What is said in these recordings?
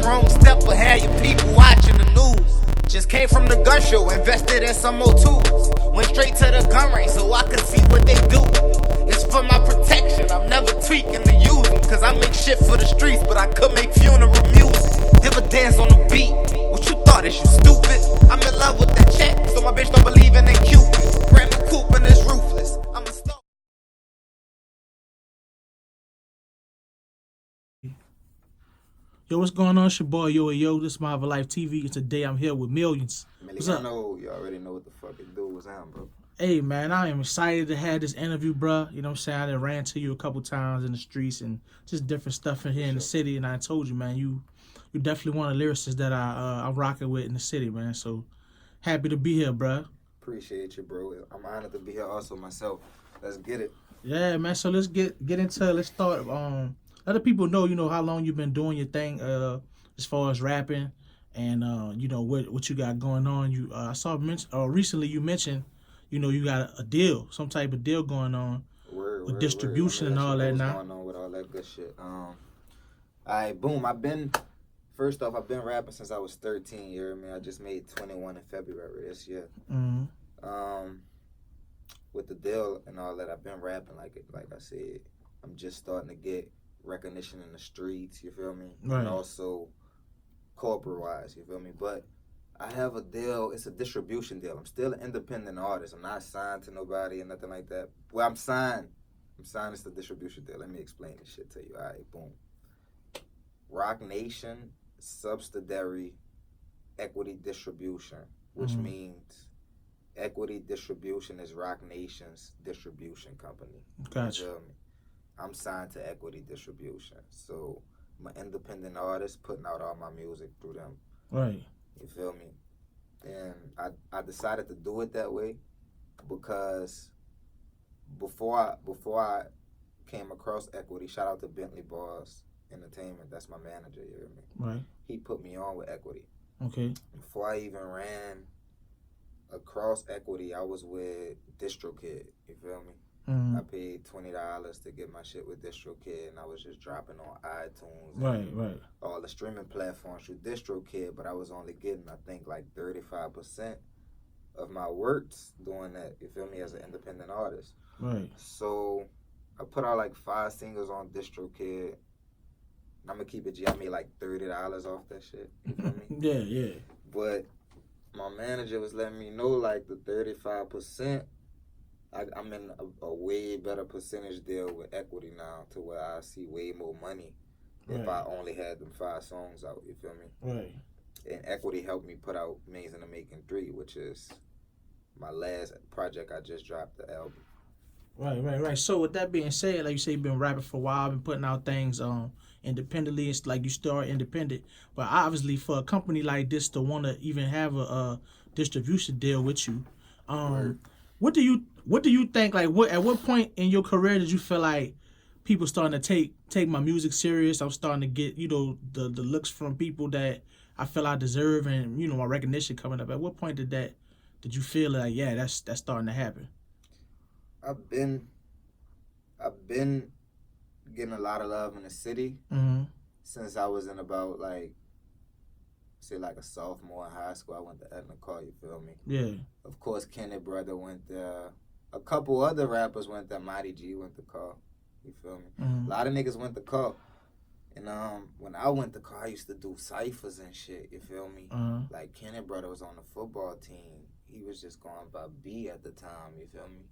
wrong step, but had your people watching the news. Just came from the gun show, invested in some more tools. Went straight to the gun range so I could see what they do. It's for my protection, I'm never tweaking to use them. Cause I make shit for the streets, but I could make funeral music. Dividends on the beat, what you thought, is you stupid? I'm in love with that check, so my bitch don't believe in Cupid. Grab me coupe and it's ruthless, I'm a star. Yo, what's going on? It's your boy, yo. This is MyhellofalifeTV, and today I'm here with Millions. What's up? You already know what the fuck it do. What's on, bro? Hey, man, I am excited to have this interview, bro. You know what I'm saying? I done ran to you a couple times in the streets and just different stuff in here in the city, and I told you, man, you definitely one of the lyricists that I'm rocking with in the city, man. So happy to be here, bro. Appreciate you, bro. I'm honored to be here also myself. Let's get it. Yeah, man. So let's get into it. Let's start. Let the people know, how long you've been doing your thing, as far as rapping, and what you got going on. I saw recently you mentioned, you got a deal, some type of deal going on with distribution and all that now. Going on with all that good shit. Alright, boom. I've been rapping since I was 13. You hear me? I just made 21 in February this year. Mm-hmm. With the deal and all that, I've been rapping like I said. I'm just starting to get recognition in the streets, you feel me? Right. And also corporate wise, you feel me? But I have a deal, it's a distribution deal. I'm still an independent artist. I'm not signed to nobody or nothing like that. Well, I'm signed. It's the distribution deal. Let me explain this shit to you. All right, boom. Rock Nation subsidiary equity distribution, which means equity distribution is Rock Nation's distribution company. Gotcha. You feel me? I'm signed to Equity Distribution, so I'm an independent artist putting out all my music through them. Right. You feel me? And I decided to do it that way because before I came across Equity, shout out to Bentley Boss Entertainment, that's my manager, you hear me? Right. He put me on with Equity. Okay. Before I even ran across Equity, I was with DistroKid, you feel me? Mm-hmm. I paid $20 to get my shit with DistroKid, and I was just dropping on iTunes. Right. All the streaming platforms through DistroKid, but I was only getting, I think, like 35% of my works doing that, you feel me, as an independent artist. Right. So I put out like 5 singles on DistroKid. I'm gonna keep it G. I made like $30 off that shit, you feel me? Yeah. But my manager was letting me know like the 35%, I'm in a way better percentage deal with Equity now, to where I see way more money if I only had them 5 songs out, you feel me? Right. And Equity helped me put out Millions in the Making 3, which is my last project. I just dropped the album. Right. So with that being said, like you say, you've been rapping for a while, been putting out things independently. It's like you start independent, but obviously for a company like this to want to even have a distribution deal with you, what do you think? Like, at what point in your career did you feel like people starting to take my music serious? I'm starting to get the looks from people that I feel I deserve, and my recognition coming up. At what point did you feel like, yeah, that's starting to happen? I've been getting a lot of love in the city since I was in about like a sophomore in high school. I went to Edna Carr, you feel me? Yeah. Of course, Kenneth Brother went there. A couple other rappers went there. Mighty G went to Carr, you feel me? A lot of niggas went to Carr. And when I went to Carr, I used to do ciphers and shit, you feel me? Like Kenneth Brother was on the football team. He was just going by B at the time, you feel me?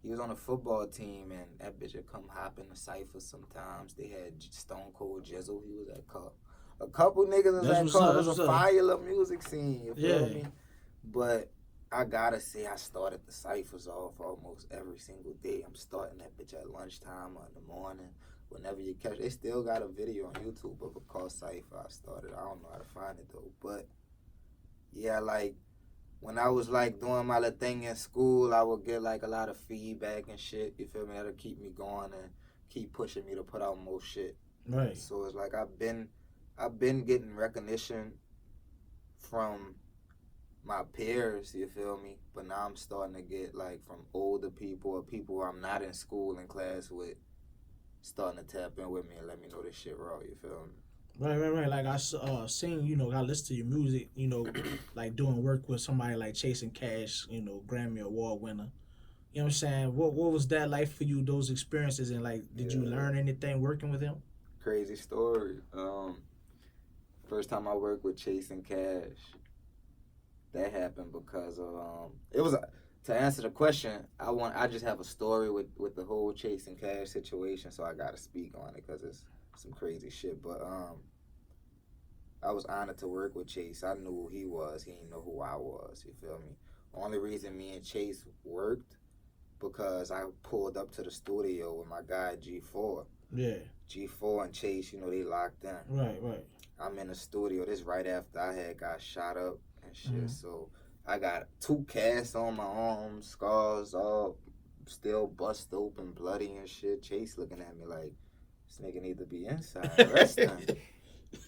He was on a football team, and that bitch would come hop in the ciphers sometimes. They had Stone Cold Jizzle. He was at Carr. A couple niggas was at Carr. It was a fire little music scene, you feel me? But I gotta say, I started the ciphers off almost every single day. I'm starting that bitch at lunchtime or in the morning. Whenever you catch, they still got a video on YouTube of a Carr cipher I started. I don't know how to find it though, but yeah, like when I was like doing my little thing in school, I would get like a lot of feedback and shit. You feel me? That'll keep me going and keep pushing me to put out more shit. Right. So it's like I've been getting recognition from my peers, you feel me? But now I'm starting to get like from older people or people I'm not in school and class with, starting to tap in with me and let me know this shit raw, you feel me? Right. Like I seen, I listen to your music, like doing work with somebody like Chasing Cash, Grammy Award winner. You know what I'm saying? What was that like for you? Those experiences, and like, did you learn anything working with him? Crazy story. First time I worked with Chasing Cash, that happened because of it was to answer the question. I just have a story with the whole Chasing Cash situation, so I gotta speak on it because it's some crazy shit. But I was honored to work with Chase. I knew who he was. He didn't know who I was. You feel me? Only reason me and Chase worked because I pulled up to the studio with my guy G4. Yeah. G4 and Chase, they locked in. Right. I'm in the studio. This right after I had got shot up and shit. So I got 2 casts on my arms, scars all still bust open, bloody and shit. Chase looking at me like, this nigga need to be inside resting.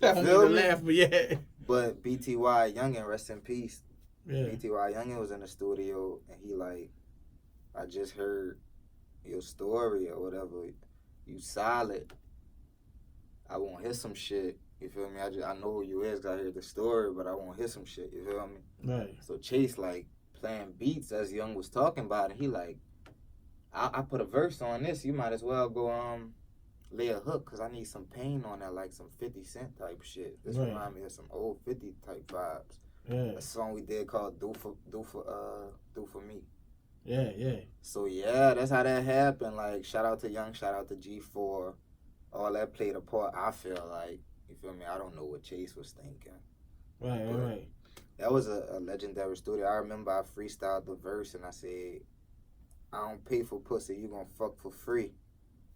I don't mean to laugh, but yeah. But BTY Youngin, rest in peace. Yeah. BTY Youngin was in the studio and he like, I just heard your story or whatever. You solid. I won't hear some shit. You feel me? I know who you is 'cause I heard the story, but I won't hear some shit. You feel me? Right. So Chase like playing beats as Young was talking about it. He like, I put a verse on this. You might as well go lay a hook because I need some pain on that, like some 50 Cent type shit. This remind me of some old 50 type vibes. Yeah. A song we did called Do for Me. Yeah. So yeah, that's how that happened. Like shout out to Young, shout out to G4. All that played a part. I feel like, you feel me? I don't know what Chase was thinking. Right. That was a legendary studio. I remember I freestyled the verse and I said, I don't pay for pussy, you gonna fuck for free.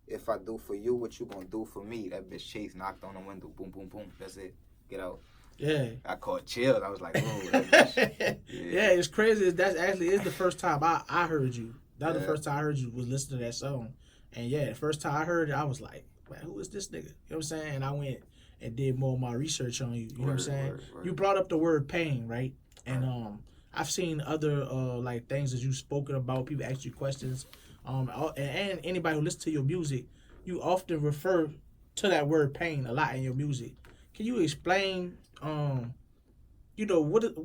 If I do for you, what you gonna do for me? That bitch Chase knocked on the window, boom, boom, boom. That's it. Get out. Yeah. I caught chills. I was like, oh, that bitch. Yeah, it's crazy. That actually is the first time I heard you. That was the first time I heard you was listening to that song. And yeah, the first time I heard it, I was like, man, who is this nigga? You know what I'm saying? And I went and did more of my research on you. You know what I'm saying? Word. You brought up the word pain, right? And I've seen other like things that you've spoken about. People ask you questions. And anybody who listens to your music, you often refer to that word pain a lot in your music. Can you explain, what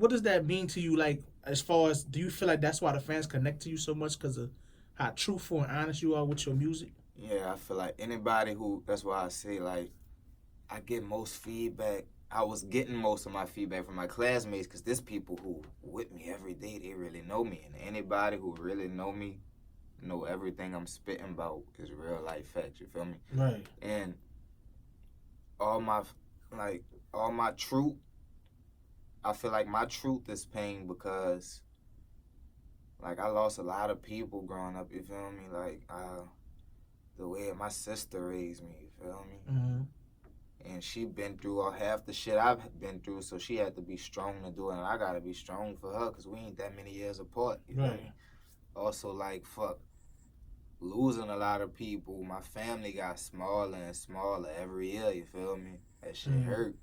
does that mean to you? Like, as far as, do you feel like that's why the fans connect to you so much because of how truthful and honest you are with your music? Yeah, I feel like anybody who, that's why I say, like, I get most feedback. I was getting most of my feedback from my classmates because there's people who with me every day, they really know me. And anybody who really know me, know everything I'm spitting about is real life facts, you feel me? Right. And all my truth, I feel like my truth is pain because, like, I lost a lot of people growing up, you feel me? Like, the way my sister raised me, you feel me? Mm-hmm. And she been through all half the shit I've been through, so she had to be strong to do it, and I gotta be strong for her, because we ain't that many years apart, you feel me? Also, like, fuck, losing a lot of people, my family got smaller and smaller every year, you feel me? That shit hurt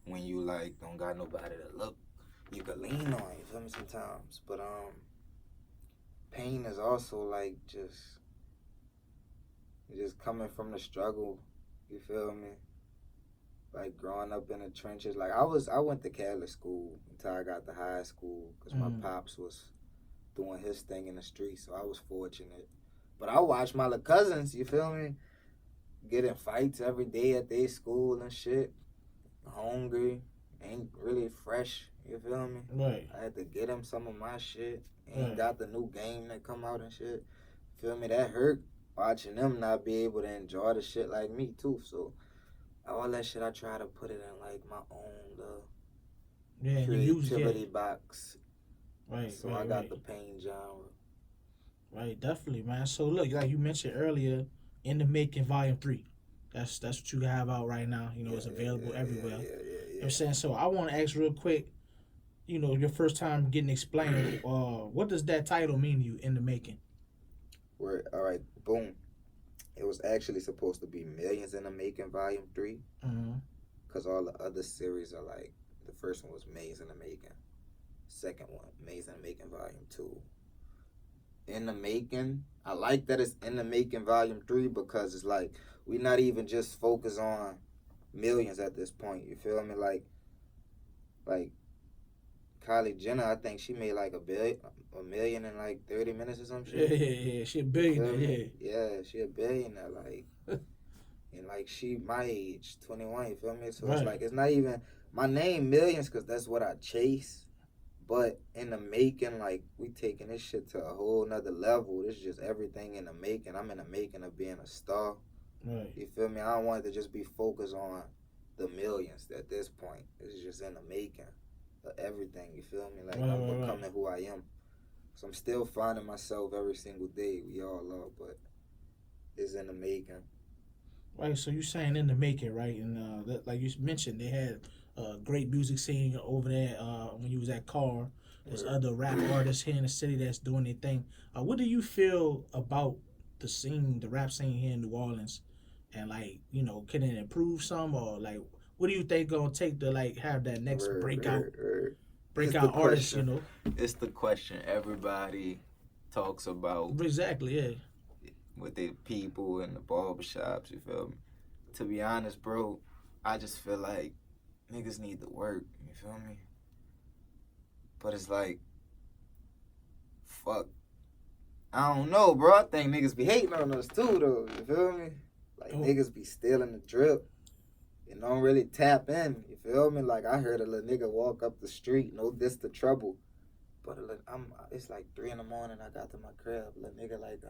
when you, like, don't got nobody to look, you could lean on, you feel me, sometimes. But, pain is also, like, just coming from the struggle, you feel me? Like, growing up in the trenches. Like, I went to Catholic school until I got to high school because my pops was doing his thing in the streets, so I was fortunate. But I watched my little cousins, you feel me, get in fights every day at their school and shit. Hungry, ain't really fresh, you feel me? Right. I had to get them some of my shit. Ain't got the new game that come out and shit. Feel me? That hurt watching them not be able to enjoy the shit like me too. So all that shit I try to put it in like my own little creativity box. Right. So I got the pain genre. Right, definitely, man. So look, like you mentioned earlier, In the Making Volume 3. That's what you have out right now. It's available everywhere. Yeah. You know what I'm saying? So I want to ask real quick, your first time getting explained, what does that title mean to you, In the Making? All right, boom. It was actually supposed to be Millions in the Making Volume 3. Because all the other series are like, the first one was Maze in the Making. Second one, Maze in the Making Volume 2. In the Making, I like that it's In the Making Volume 3 because it's like, we not even just focus on millions at this point. You feel me? Like Kylie Jenner, I think she made like a million in like 30 minutes or some shit. Yeah. She a billionaire. Yeah, she a billionaire. Like, and like she my age, 21. You feel me? So Right. it's like it's not even my name millions because that's what I chase. But in the making, like, we taking this shit to a whole nother level. This is just everything in the making. I'm in the making of being a star. Right. You feel me? I don't want it to just be focused on the millions at this point. It's just in the making of everything. You feel me? Like, I'm becoming who I am. So I'm still finding myself every single day. We all are, but it's in the making. Right, so you saying in the making, right? And like you mentioned, they had great music scene over there when you was at Carr. There's other rap artists here in the city that's doing their thing. What do you feel about the scene, the rap scene here in New Orleans? And like, you know, can it improve some, or like, what do you think gonna take to like have that next breakout artist? You know, it's the question everybody talks about. Exactly, yeah. With the people in the barbershops, you feel me? To be honest, bro, I just feel like niggas need to work, you feel me? But it's like, fuck. I don't know, bro. I think niggas be hating on us too, though, you feel me? Like, niggas be stealing the drip and don't really tap in, you feel me? Like, I heard a little nigga walk up the street, no diss to trouble. But it's like 3 in the morning, I got to my crib. Little nigga like,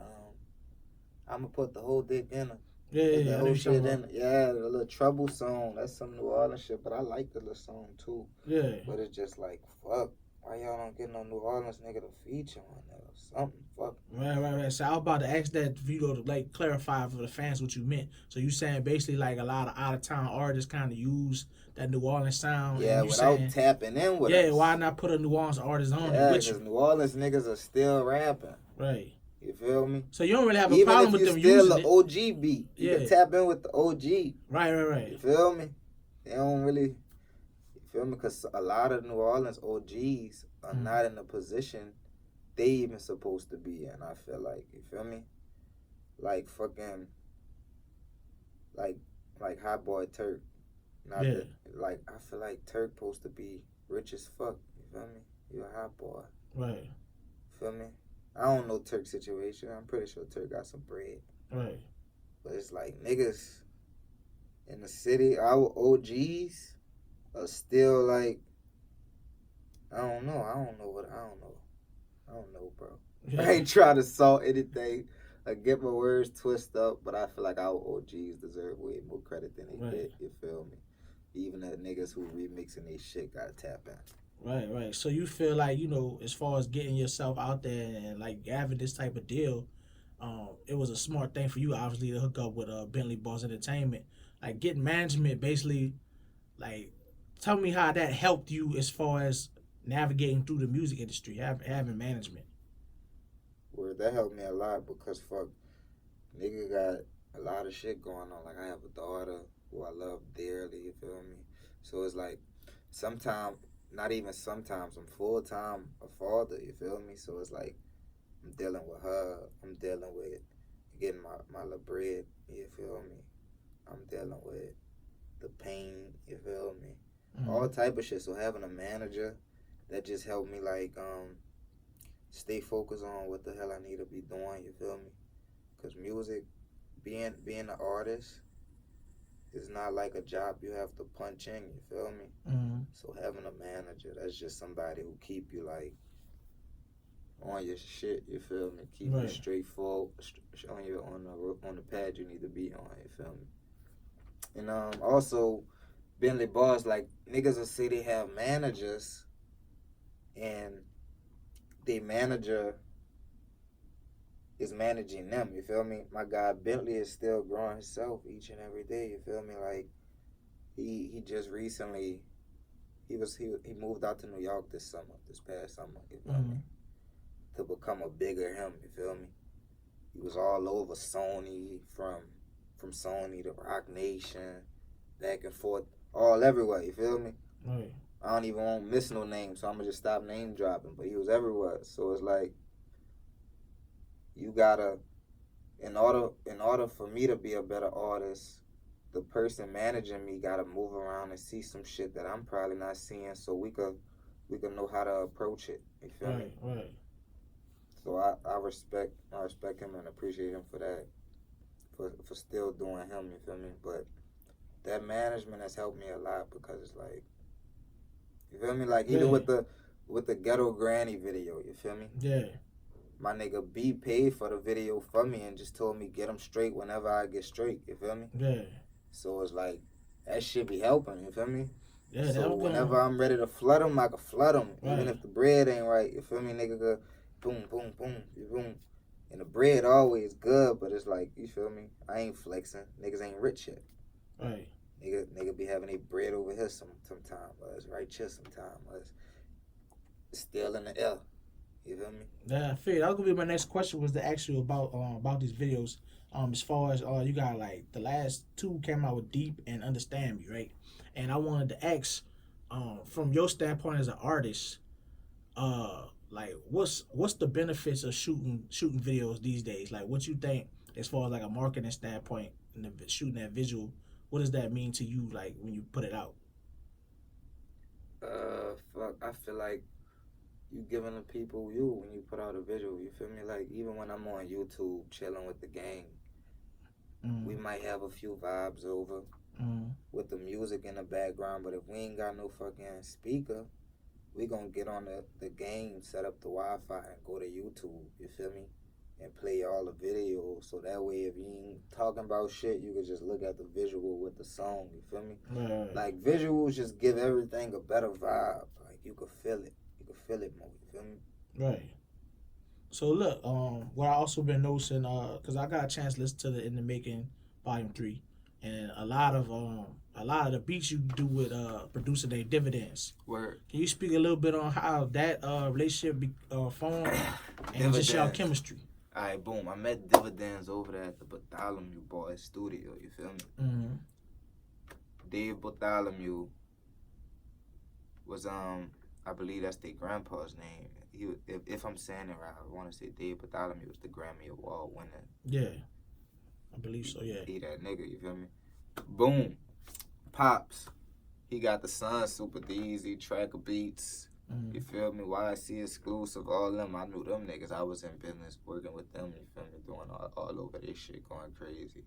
I'm gonna put the whole dick in her. Yeah, the whole shit in. Yeah, the little Trouble song. That's some New Orleans shit, but I like the little song too. Yeah. But it's just like, fuck. Why y'all don't get no New Orleans nigga to feature on that or something? Fuck. Right. So I was about to ask that for you to like clarify for the fans what you meant. So you saying basically like a lot of out of town artists kind of use that New Orleans sound. Yeah, without tapping in with us. Yeah, why not put a New Orleans artist on it? Yeah, because New Orleans niggas are still rapping. Right. You feel me? So you don't really have a problem with them using it. Even if you steal the OG beat, you can tap in with the OG. Right. You feel me? They don't really, you feel me? Because a lot of New Orleans OGs are not in the position they even supposed to be in, I feel like. You feel me? Like fucking, like Hot Boy Turk. Like, I feel like Turk supposed to be rich as fuck. You feel me? You a hot boy. Right. Feel me? I don't know Turk's situation. I'm pretty sure Turk got some bread. Right. But it's like niggas in the city, our OGs are still like, I don't know, bro. Yeah. I ain't trying to salt anything or get my words twisted up, but I feel like our OGs deserve way more credit than they get. You feel me? Even the niggas who remixing they shit gotta tap in. Right. So you feel like, you know, as far as getting yourself out there and like having this type of deal, it was a smart thing for you obviously to hook up with Bentley Boss Entertainment. Like getting management basically, like tell me how that helped you as far as navigating through the music industry, having management. Well, that helped me a lot because fuck, nigga got a lot of shit going on. Like I have a daughter who I love dearly, you feel me? So it's like sometimes, not even sometimes, I'm full-time a father, you feel me? So it's like I'm dealing with her, I'm dealing with getting my little bread, you feel me? I'm dealing with the pain, you feel me? All type of shit. So having a manager, that just helped me like stay focused on what the hell I need to be doing, you feel me? Because music, being an artist, it's not like a job you have to punch in, you feel me? So having a manager, that's just somebody who keep you like on your shit, you feel me? Keep you straight forward, on the pad you need to be on, you feel me? And also Bentley Boss, like niggas will say they have managers and their manager is managing them, you feel me? My guy Bentley is still growing himself each and every day, you feel me? Like he just recently he moved out to New York this past summer, you feel me? To become a bigger him, you feel me? He was all over Sony, from Sony to Rock Nation, back and forth, all everywhere, you feel me? Right. I don't even want to miss no name, so I'm gonna just stop name dropping, but he was everywhere. So it's like you gotta, in order for me to be a better artist, the person managing me gotta move around and see some shit that I'm probably not seeing, so we could know how to approach it. You feel me? Right. So I respect him and appreciate him for that, for still doing him. You feel me? But that management has helped me a lot because it's like, you feel me? Like even with the Ghetto Granny video, you feel me? Yeah. My nigga B paid for the video for me and just told me get him straight whenever I get straight. You feel me? Yeah. So it's like that shit be helping. You feel me? Yeah. So whenever I'm ready to flood him, I can flood him. Right. Even if the bread ain't right. You feel me? Nigga go boom, boom, boom, boom. And the bread always good, but it's like, you feel me? I ain't flexing. Niggas ain't rich yet. Right. Nigga be having a bread over here sometime, but it's right here sometime. But it's still in the air. You feel me? Yeah, I figured that was gonna be my next question, was to ask you about these videos. As far as you got like the last two came out with Deep and Understand Me, right? And I wanted to ask, from your standpoint as an artist, like what's the benefits of shooting videos these days? Like, what you think as far as like a marketing standpoint and shooting that visual? What does that mean to you, like when you put it out? Fuck, I feel like you giving the people you when you put out a visual. You feel me? Like even when I'm on YouTube chilling with the gang, we might have a few vibes over with the music in the background, but if we ain't got no fucking speaker, we gonna get on the game, set up the Wi-Fi, and go to YouTube. You feel me? And play all the videos, so that way if you ain't talking about shit, you can just look at the visual with the song. You feel me? Right. Like visuals just give everything a better vibe. Like you can feel it. You can feel it more. You feel me? Right. So look, what I also been noticing, cause I got a chance to listen to the In the Making Volume 3, and a lot of the beats you do with producing their Dividends. Word. Can you speak a little bit on how that relationship formed and just y'all chemistry? All right, boom. I met Dividends over there at the Bartholomew Boys studio. You feel me? Mm-hmm. Dave Bartholomew was I believe that's their grandpa's name. He, if I'm saying it right, I want to say Dave Bartholomew was the Grammy Award winner. Yeah, I believe so. Yeah. He that nigga. You feel me? Boom. Pops. He got the Sun Super Easy, Tracker Beats. You feel me? YC Exclusive, all them. I knew them niggas. I was in business working with them. You feel me? Doing all over this shit, going crazy.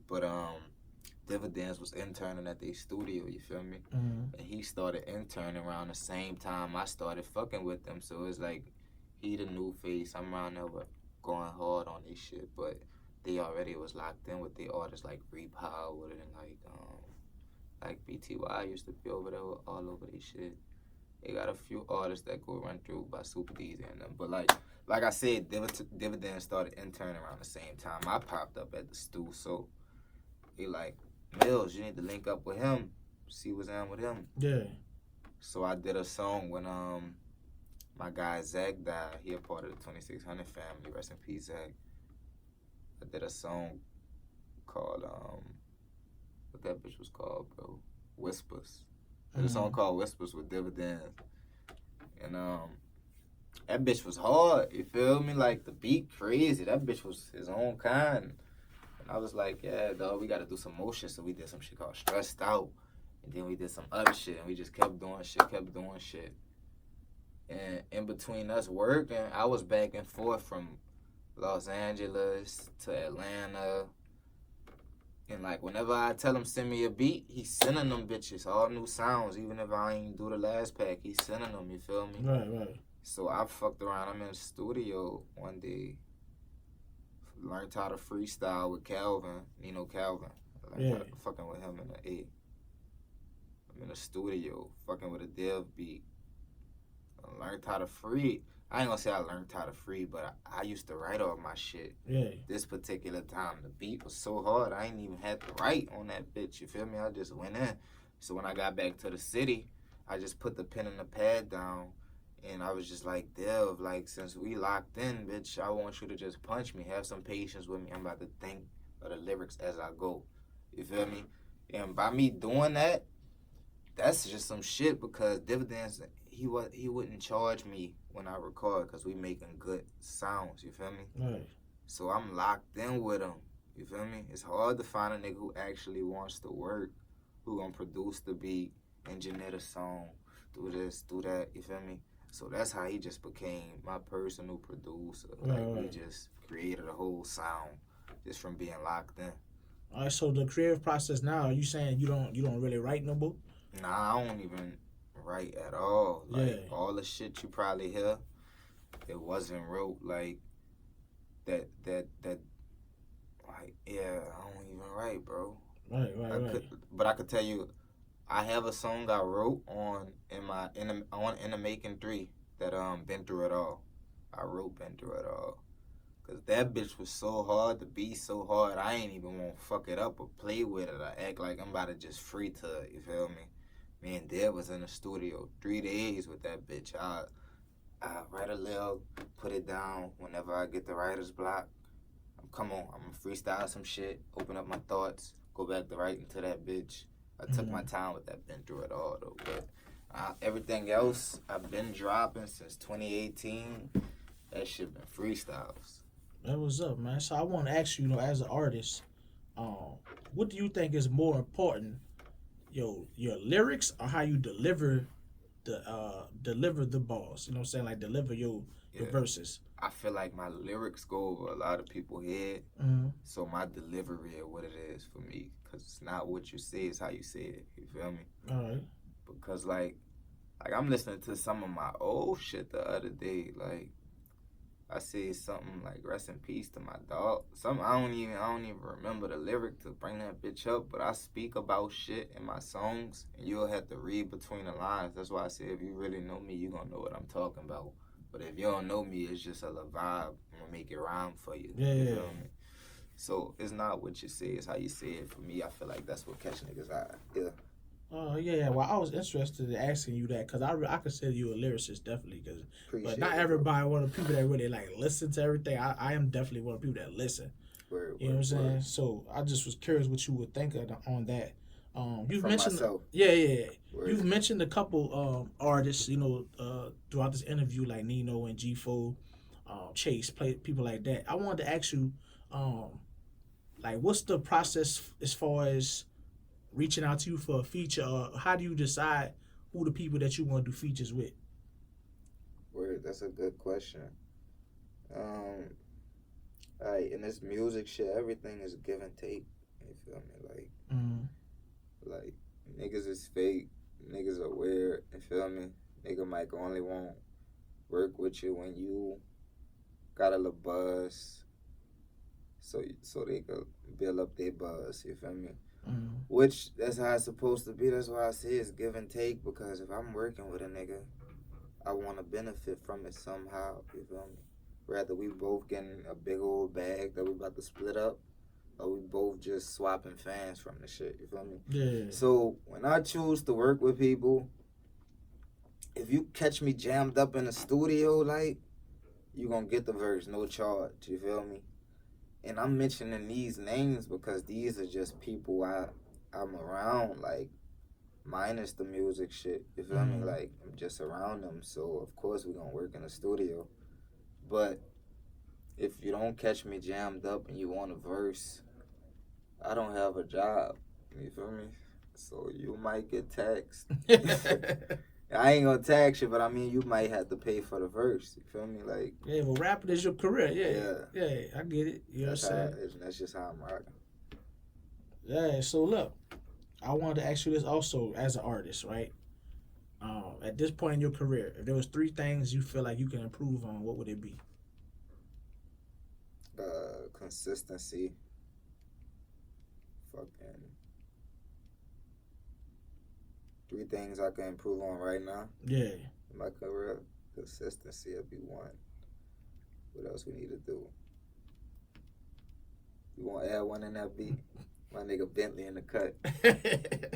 But Dividends was interning at their studio. You feel me? And he started interning around the same time I started fucking with them. So it's like he the new face. I'm around there going hard on this shit, but they already was locked in with the artists like Repowered and like BTY used to be over there all over this shit. They got a few artists that go run through by Super D's and them. But like I said, Dividends started interning around the same time I popped up at the stew. So he like, Mills, you need to link up with him, see what's on with him. Yeah. So I did a song when my guy Zach died. He a part of the 2600 family. Rest in peace, Zach. I did a song called what that bitch was called, bro? Whispers. I did a song called Whispers with Dividends. And that bitch was hard, you feel me? Like the beat crazy. That bitch was his own kind. And I was like, yeah, dog, we gotta do some more shit. So we did some shit called Stressed Out. And then we did some other shit, and we just kept doing shit. And in between us working, I was back and forth from Los Angeles to Atlanta. And like whenever I tell him send me a beat, he's sending them bitches all new sounds. Even if I ain't do the last pack, he's sending them. You feel me? Right. So I fucked around. I'm in the studio one day. Learned how to freestyle with Calvin. You know Calvin. Fucking with him in the A. I'm in the studio fucking with a dev beat. I learned how to free. I ain't gonna say I learned how to free, but I used to write all my shit. Yeah. This particular time, the beat was so hard, I ain't even had to write on that bitch. You feel me? I just went in. So when I got back to the city, I just put the pen and the pad down, and I was just like, Dev, like, since we locked in, bitch, I want you to just punch me. Have some patience with me. I'm about to think of the lyrics as I go. You feel me? And by me doing that, that's just some shit because Dividends, he wouldn't charge me when I record because we making good sounds, you feel me? Right. So I'm locked in with him, You feel me? It's hard to find a nigga who actually wants to work, who gonna produce the beat, engineer the song, do this, do that. You feel me? So that's how he just became my personal producer. Like we just created a whole sound just from being locked in. All right. So the creative process now, are you saying you don't really write no book? Nah, I don't even write at all. Like all the shit you probably hear, it wasn't wrote like that. Like yeah, I don't even write, bro. Right. But I could tell you, I have a song I wrote on in the Making 3 that Been Through It All. I wrote Been Through It All. Cause that bitch was so hard, the beat so hard, I ain't even want to fuck it up or play with it or act like I'm about to just free to it, you feel me? Me and Dad was in the studio 3 days with that bitch. I write a little, put it down whenever I get the writer's block. I'm gonna freestyle some shit, open up my thoughts, go back to writing to that bitch. I took my time with that, Been Through It All though. But everything else I've been dropping since 2018. That shit been freestyles. That was up, man. So I want to ask you, as an artist, what do you think is more important, your lyrics or how you deliver the bars? You know what I'm saying? Like deliver your verses. I feel like my lyrics go over a lot of people's head, so my delivery is what it is for me. Cause it's not what you say, it's how you say it. You feel me? All right. Because like I'm listening to some of my old shit the other day. Like I said something like "Rest in peace to my dog." Something I don't even remember the lyric to bring that bitch up. But I speak about shit in my songs, and you'll have to read between the lines. That's why I say if you really know me, you gonna know what I'm talking about. But if you don't know me, it's just a vibe. I'm gonna make it rhyme for you. Yeah. You feel me? So it's not what you say, it's how you say it. For me, I feel like that's what catch niggas' eye. Yeah. Yeah. Well, I was interested in asking you that because I consider you a lyricist, definitely. But not it, everybody one of the people that really like listen to everything. I am definitely one of the people that listen. You know what I'm saying? So I just was curious what you would think on that. You've mentioned myself. Yeah. You've mentioned a couple artists, throughout this interview, like Nino and G4, Chase, people like that. I wanted to ask you, like, what's the process as far as reaching out to you for a feature, or how do you decide who the people that you want to do features with? Word, that's a good question. Alright, in this music shit, everything is give and take. You feel me? Like niggas is fake, niggas are weird. You feel me? Nigga might only want work with you when you got a little buzz, so they could build up their buzz. You feel me? Which that's how it's supposed to be. That's why I say it's give and take, because if I'm working with a nigga, I want to benefit from it somehow. You feel me? Rather we both getting a big old bag that we about to split up, or we both just swapping fans from the shit. You feel me? Yeah. So when I choose to work with people, if you catch me jammed up in the studio, like, you gonna get the verse, no charge. You feel me? And I'm mentioning these names because these are just people I'm around, like, minus the music shit. You feel me? Like, I'm just around them, so of course we gonna work in the studio. But if you don't catch me jammed up and you want a verse, I don't have a job. You feel me? So you might get taxed. I ain't gonna tax you, but I mean, you might have to pay for the verse. You feel me? Like, yeah, well, rapping is your career. Yeah, I get it. You know what I'm saying? That's just how I'm rocking. Yeah, so look, I wanted to ask you this also as an artist, right? At this point in your career, if there was 3 things you feel like you can improve on, what would it be? Consistency. Fucking 3 things I can improve on right now. Yeah. In my career, consistency will be 1. What else we need to do? You want to add 1 in that beat? My nigga Bentley in the cut.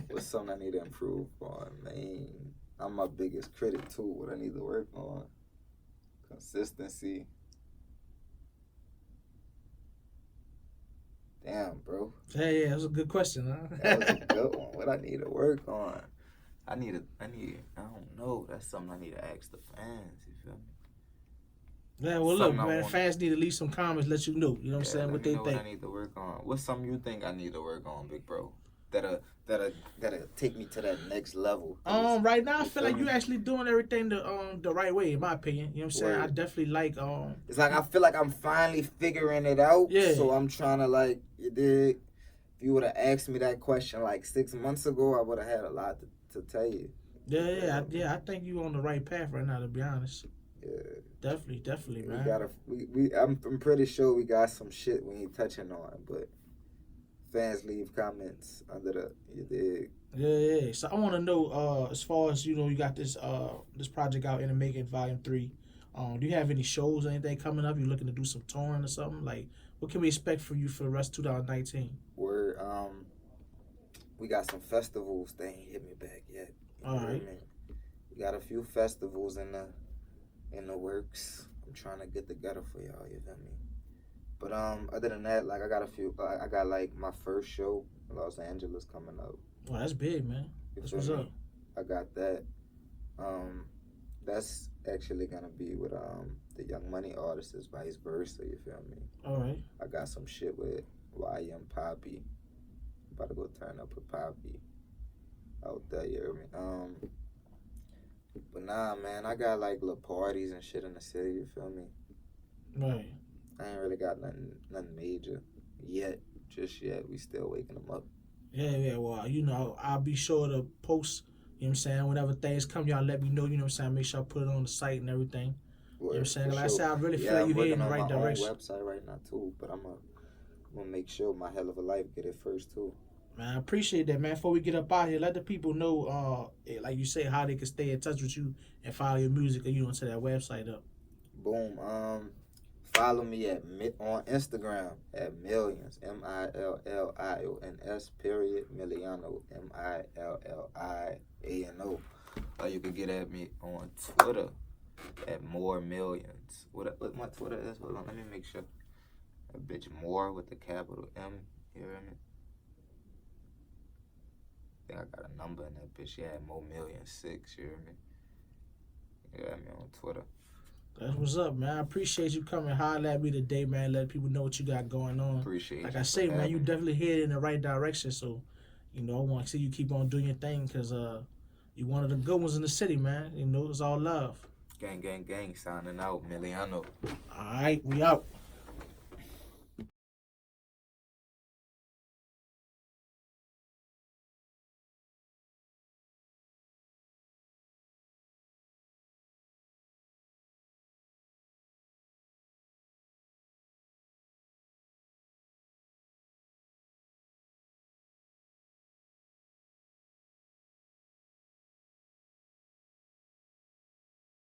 What's something I need to improve on, man? I'm my biggest critic too. What I need to work on? Consistency. Damn, bro. Yeah, that was a good question, huh? That was a good one. What I need to work on? I don't know. That's something I need to ask the fans. You feel me? Yeah, well, look, man, fans need to leave some comments, let you know. You know what I'm saying? What they think. What I need to work on. What's something you think I need to work on, big bro? That'll take me to that next level. Right now I feel like you actually doing everything the right way, in my opinion. You know what I'm saying? I definitely like It's like I feel like I'm finally figuring it out. Yeah. So I'm trying to like if you would have asked me that question like 6 months ago, I would have had a lot to tell you. Yeah. I think you on the right path right now, to be honest. Yeah. Definitely, man. I'm pretty sure we got some shit we ain't touching on, but fans leave comments under you dig. Yeah. So I want to know, as far as you know, you got this project out in the making, Volume 3. Do you have any shows or anything coming up? You looking to do some touring or something? Like, what can we expect from you for the rest of 2019? We got some festivals. They ain't hit me back yet. All right. We got a few festivals in the works. I'm trying to get together for y'all. You feel me? But other than that, like I got a few. I got like my first show in Los Angeles coming up. Well, that's big, man. That's what's up. I got that. That's actually gonna be with the Young Money artists, vice versa. You feel me? All right. I got some shit with YM Poppy. About to go turn up with Poppy out there. You hear me? But nah, man, I got like little parties and shit in the city. You feel me? Right. I ain't really got nothing major yet. Just yet. We still waking them up. Yeah. Well, you know, I'll be sure to post. You know what I'm saying? Whenever things come, y'all let me know. You know what I'm saying? Make sure I put it on the site and everything. You know what I'm saying? Like I said, I really feel like you're heading in the right direction. I'm working on my own website right now too, but I'm gonna make sure My Hell of a Life get it first too. Man, I appreciate that, man. Before we get up out here, let the people know, like you say, how they can stay in touch with you and follow your music, or you want to set that website up. Boom. Follow me on Instagram at Millions, MILLIONS Miliano, MILLIANO. Or you can get at me on Twitter at More Millions. What my Twitter is? Hold on, let me make sure. That bitch More with the capital M. You hear me? I think I got a number in that bitch. Yeah, More Millions 6. You hear me? You got me on Twitter. That's what's up, man. I appreciate you coming holler at me today, man. Let people know what you got going on. Appreciate you. Like I say, man, you definitely headed in the right direction. So, you know, I want to see you keep on doing your thing because you one of the good ones in the city, man. You know, it's all love. Gang, signing out, Miliano. All right, we out.